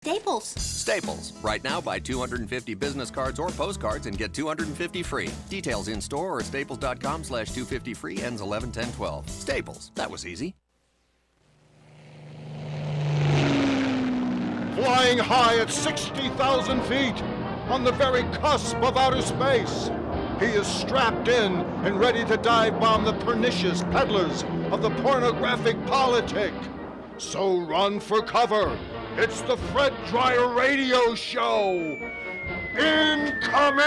Staples. Staples. Right now, buy 250 business cards or postcards and get 250 free. Details in store or staples.com/250 free, ends 11/10/12. Staples. That was easy. Flying high at 60,000 feet, on the very cusp of outer space, he is strapped in and ready to dive bomb the pernicious peddlers of the pornographic politic. So run for cover. It's the Fred Dryer Radio Show. Incoming!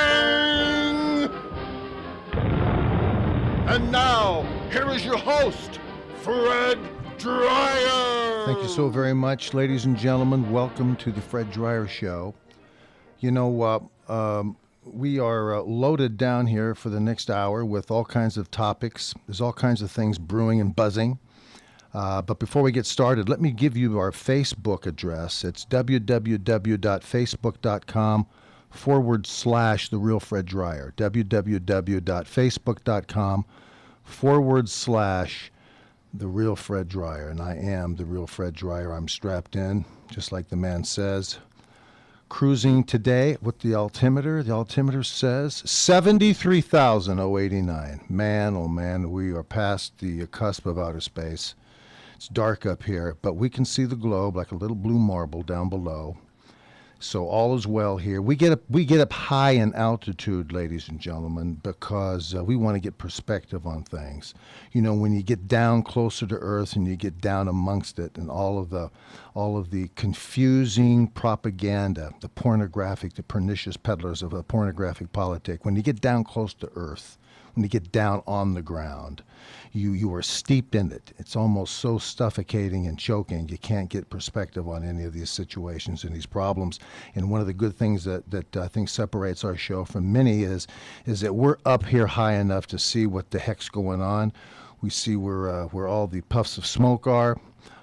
And now, here is your host, Fred Dryer. Thank you so very much, ladies and gentlemen. Welcome to the Fred Dryer Show. You know, we are loaded down here for the next hour with all kinds of topics. There's all kinds of things brewing and buzzing. But before we get started, let me give you our Facebook address. It's www.facebook.com/The Real Fred Dryer. www.facebook.com/The Real Fred Dryer. And I am the Real Fred Dryer. I'm strapped in, just like the man says. Cruising today with the altimeter. The altimeter says 73,089. Man, oh man, we are past the cusp of outer space. It's dark up here, but we can see the globe like a little blue marble down below. So all is well here. We get up high in altitude, ladies and gentlemen, because we want to get perspective on things. You know, when you get down closer to Earth and you get down amongst it, and all of the confusing propaganda, the pornographic, the pernicious peddlers of the pornographic politic. When you get down close to Earth, when you get down on the ground, you are steeped in it. It's almost so suffocating and choking. You can't get perspective on any of these situations and these problems. And one of the good things that I think separates our show from many is that we're up here high enough to see what the heck's going on. We see where all the puffs of smoke are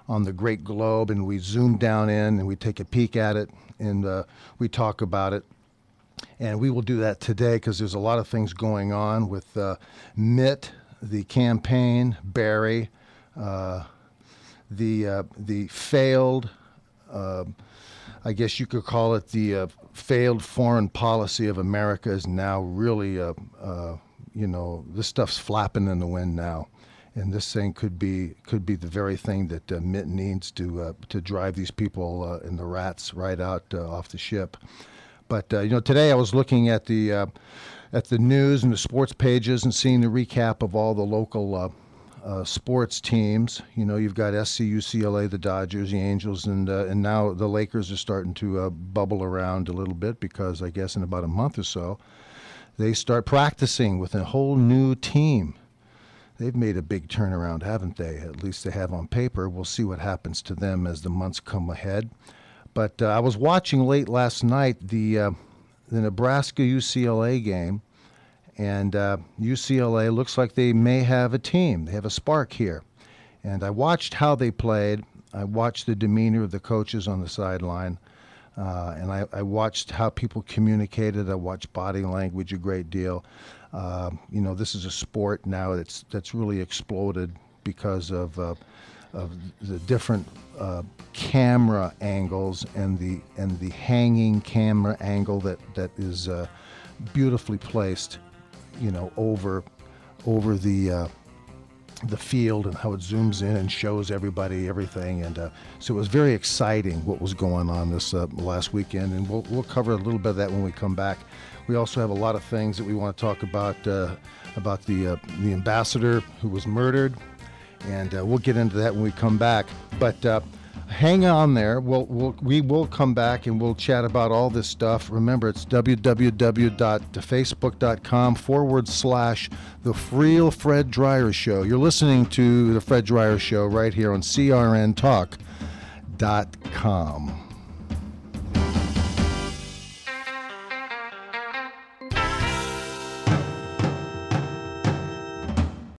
on the great globe, and we zoom down in and we take a peek at it, and we talk about it. And we will do that today because there's a lot of things going on with Mitt, the campaign, Barry, the failed, I guess you could call it the failed foreign policy of America is now really, this stuff's flapping in the wind now. And this thing could be the very thing that Mitt needs to drive these people and the rats right out off the ship. But today I was looking at the news and the sports pages and seeing the recap of all the local sports teams. You know, you've got SC, UCLA, the Dodgers, the Angels, and now the Lakers are starting to bubble around a little bit because I guess in about a month or so they start practicing with a whole new team. They've made a big turnaround, haven't they? At least they have on paper. We'll see what happens to them as the months come ahead. But I was watching late last night the Nebraska-UCLA game, and UCLA looks like they may have a team. They have a spark here. And I watched how they played. I watched the demeanor of the coaches on the sideline, and I watched how people communicated. I watched body language a great deal. This is a sport now that's really exploded because of the different camera angles and the hanging camera angle that is beautifully placed, over the field, and how it zooms in and shows everybody everything. And so it was very exciting what was going on this last weekend, and we'll cover a little bit of that when we come back. We also have a lot of things that we want to talk about the ambassador who was murdered. And we'll get into that when we come back. But hang on there. We will come back and we'll chat about all this stuff. Remember, it's www.facebook.com/The Real Fred Dryer Show. You're listening to The Fred Dryer Show right here on CRNTalk.com.